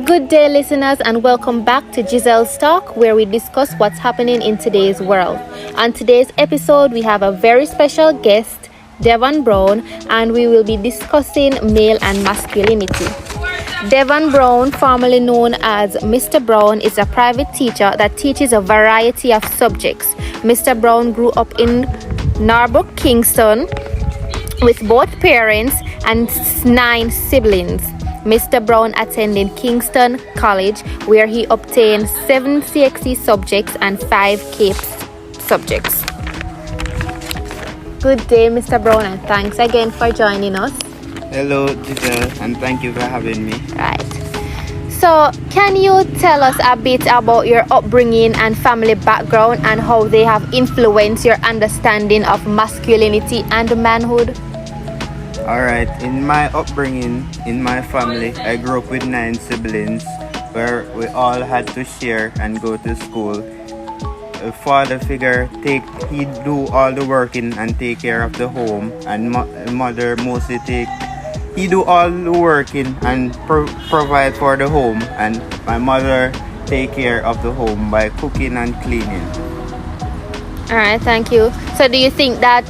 Good day, listeners, and welcome back to Jezel's Talk, where we discuss what's happening in today's world. On today's episode, we have a very special guest, Devon Brown, and we will be discussing male and masculinity. Devon Brown, formerly known as Mr. Brown, is a private teacher that teaches a variety of subjects. Mr. Brown grew up in Norfolk, Kingston, with both parents and 9 siblings. Mr. Brown attended Kingston College, where he obtained 7 CXC subjects and 5 CAPE subjects. Good day, Mr. Brown, and thanks again for joining us. Hello, Jezel, and thank you for having me. Right. So, can you tell us a bit about your upbringing and family background and how they have influenced your understanding of masculinity and manhood? Alright, in my upbringing, in my family, I grew up with 9 siblings where we all had to share and go to school. A father figure, he do all the working and take care of the home, and mother mostly he do all the working and provide for the home, and my mother take care of the home by cooking and cleaning. All right, thank you. So do you think that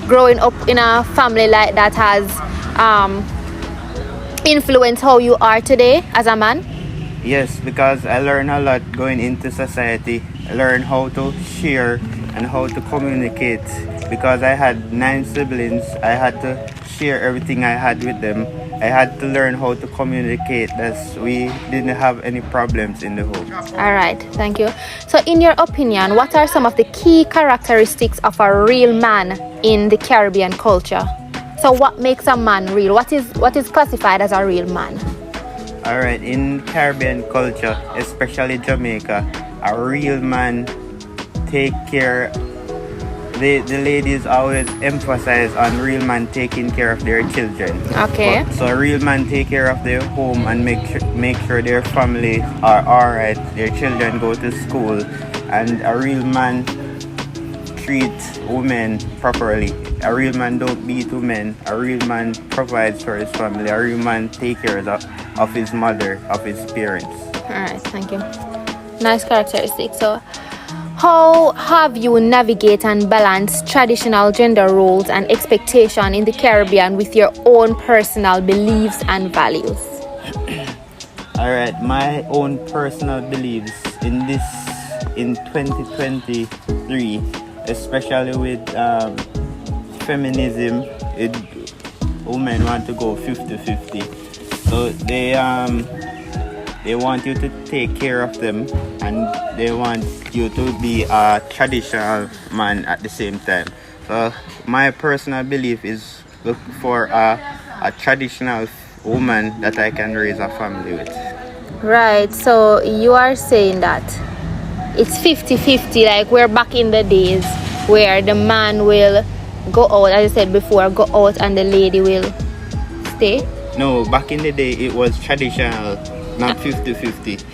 growing up in a family like that has influenced how you are today as a man? Yes, because I learned a lot going into society. I learned how to share and how to communicate. Because I had 9 siblings, I had to share everything I had with them. I had to learn how to communicate, as we didn't have any problems in the home. All right, thank you. So in your opinion, what are some of the key characteristics of a real man in the Caribbean culture? So what makes a man real? What is classified as a real man? All right, in Caribbean culture, especially Jamaica, a real man take care. The ladies always emphasize on real man taking care of their children. Okay. So a real man take care of their home and make sure their family are alright, their children go to school, and a real man treat women properly. A real man don't beat women. A real man provides for his family. A real man take care of his mother, of his parents. Alright, thank you. Nice characteristic. So how have you navigate and balance traditional gender roles and expectation in the Caribbean with your own personal beliefs and values? Alright, my own personal beliefs in 2023, especially with feminism, women want to go 50-50. So they want you to take care of them, and they want you to be a traditional man at the same time. So my personal belief is look for a traditional woman that I can raise a family with. Right, so you are saying that it's 50-50, like we're back in the days where the man will go out, as I said before, go out and the lady will stay? No, back in the day it was traditional, not 50-50.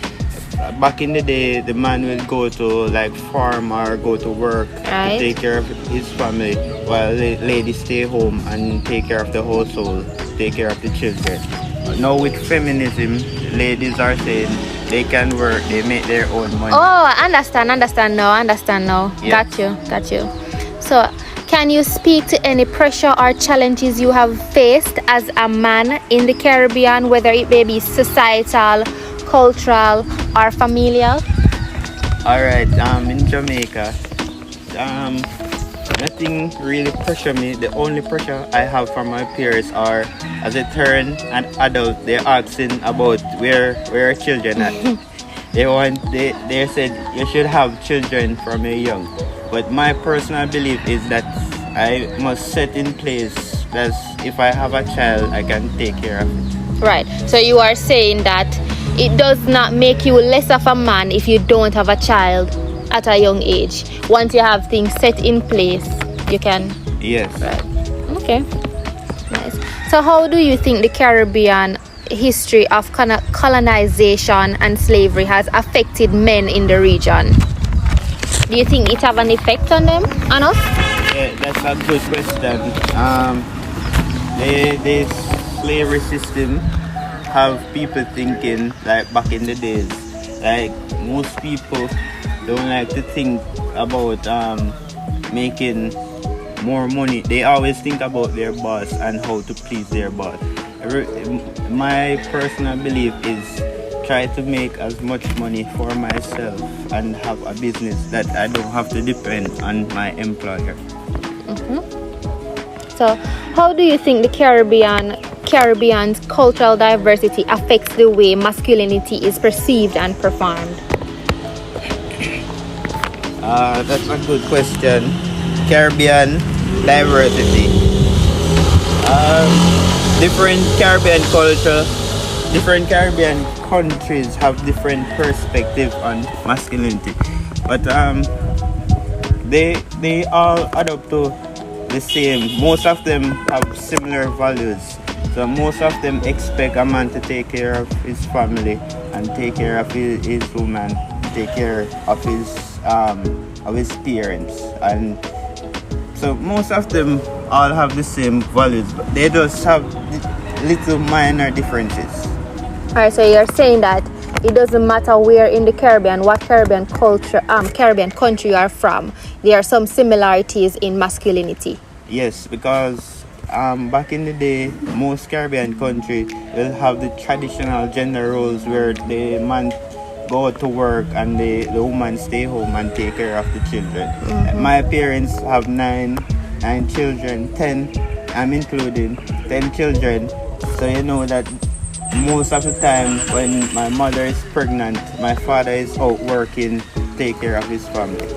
Back in the day, the man will go to like farm or go to work to take care of his family, while the lady stay home and take care of the household, take care of the children. Now with feminism, ladies are saying they can work, they make their own money. Oh, understand now. Yes. Got you. So can you speak to any pressure or challenges you have faced as a man in the Caribbean, whether it may be societal, cultural, or familial? Alright, in Jamaica, nothing really pressure me. The only pressure I have from my peers are, as I turn an adult, they're asking about where are children at. They said you should have children from a young. But my personal belief is that I must set in place that if I have a child, I can take care of it. Right. So you are saying that it does not make you less of a man if you don't have a child at a young age. Once you have things set in place, you can. Yes. Right. Okay. Nice. So how do you think the Caribbean history of colonization and slavery has affected men in the region? Do you think it have an effect on them, on us? Yeah, that's a good question. The slavery system have people thinking like back in the days. Like most people don't like to think about making more money. They always think about their boss and how to please their boss. My personal belief is try to make as much money for myself and have a business that I don't have to depend on my employer. So, how do you think the Caribbean's cultural diversity affects the way masculinity is perceived and performed? That's a good question. Caribbean diversity. Different Caribbean culture, different Caribbean countries have different perspective on masculinity, but they all add up to the same. Most of them have similar values. So most of them expect a man to take care of his family and take care of his woman, take care of his parents, and so most of them all have the same values, but they just have little minor differences. Alright, so you're saying that it doesn't matter where in the Caribbean, what Caribbean culture, Caribbean country you are from, there are some similarities in masculinity. Yes, because back in the day, most Caribbean countries will have the traditional gender roles where the man go to work and the woman stay home and take care of the children. My parents have nine children, 10, I'm including 10 children. So you know that most of the time when my mother is pregnant, my father is out working to take care of his family.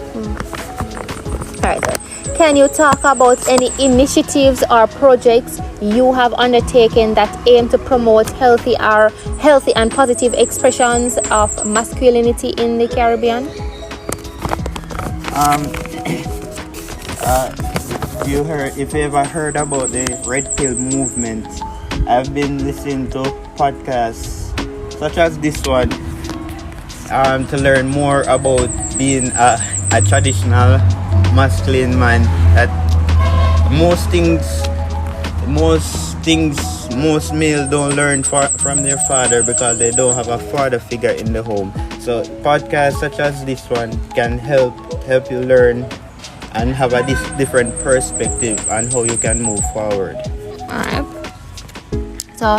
Alright, so can you talk about any initiatives or projects you have undertaken that aim to promote healthy and positive expressions of masculinity in the Caribbean? If you ever heard about the Red Pill movement, I've been listening to podcasts such as this one to learn more about being a traditional masculine man. That most males don't learn from their father because they don't have a father figure in the home. So podcasts such as this one can help you learn and have a different perspective on how you can move forward. Alright. So,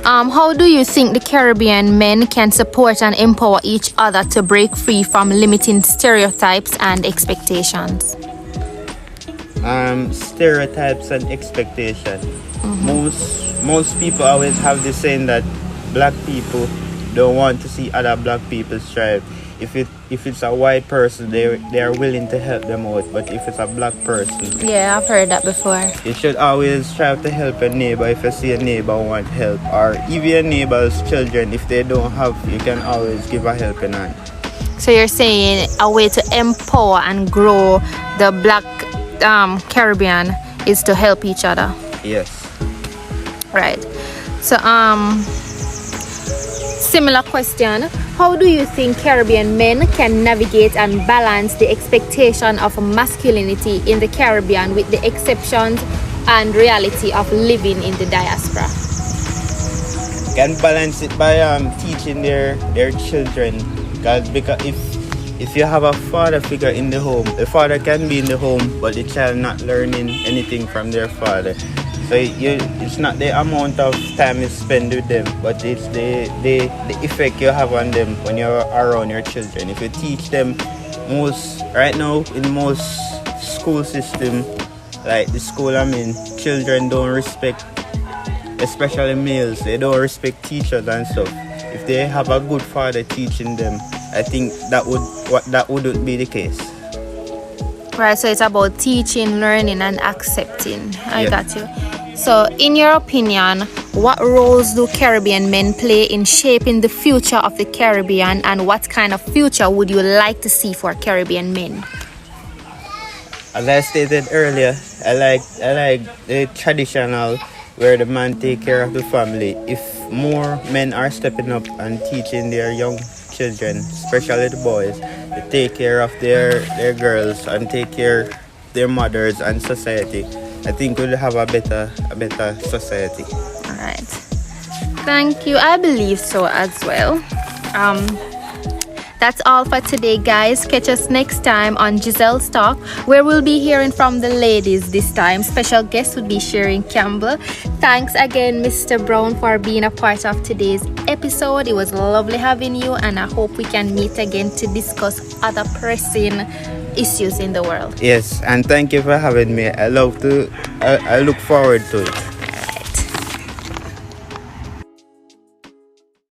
how do you think the Caribbean men can support and empower each other to break free from limiting stereotypes and expectations? Stereotypes and expectations. Most people always have this saying that black people don't want to see other black people strive. If it's a white person, they are willing to help them out. But if it's a black person, Yeah, I've heard that before. you should always try to help a neighbor if you see a neighbor want help, or even your neighbor's children. If they don't have, you can always give a helping hand. So you're saying a way to empower and grow the black Caribbean is to help each other. Yes. Right. So similar question. How do you think Caribbean men can navigate and balance the expectation of masculinity in the Caribbean with the exceptions and reality of living in the diaspora? Can balance it by teaching their children, because if you have a father figure in the home, the father can be in the home but the child not learning anything from their father. So it's not the amount of time you spend with them, but it's the effect you have on them when you're around your children. If you teach them, right now in most school system, like the school I'm in, children don't respect, especially males, they don't respect teachers and stuff. If they have a good father teaching them, I think that wouldn't be the case. Right, so it's about teaching, learning, and accepting. I Yeah. got you. So, in your opinion, what roles do Caribbean men play in shaping the future of the Caribbean, and what kind of future would you like to see for Caribbean men? As I stated earlier, I like the traditional where the man take care of the family. If more men are stepping up and teaching their young children, especially the boys, to take care of their girls and take care of their mothers and society, I think we'll have a better society. All right. Thank you. I believe so as well. That's all for today, guys. Catch us next time on Jezel's Talk, where we'll be hearing from the ladies this time. Special guest would be Sharon Campbell. Thanks again, Mr. Brown, for being a part of today's episode. It was lovely having you, and I hope we can meet again to discuss other pressing issues in the world. Yes, and thank you for having me. I look forward to it.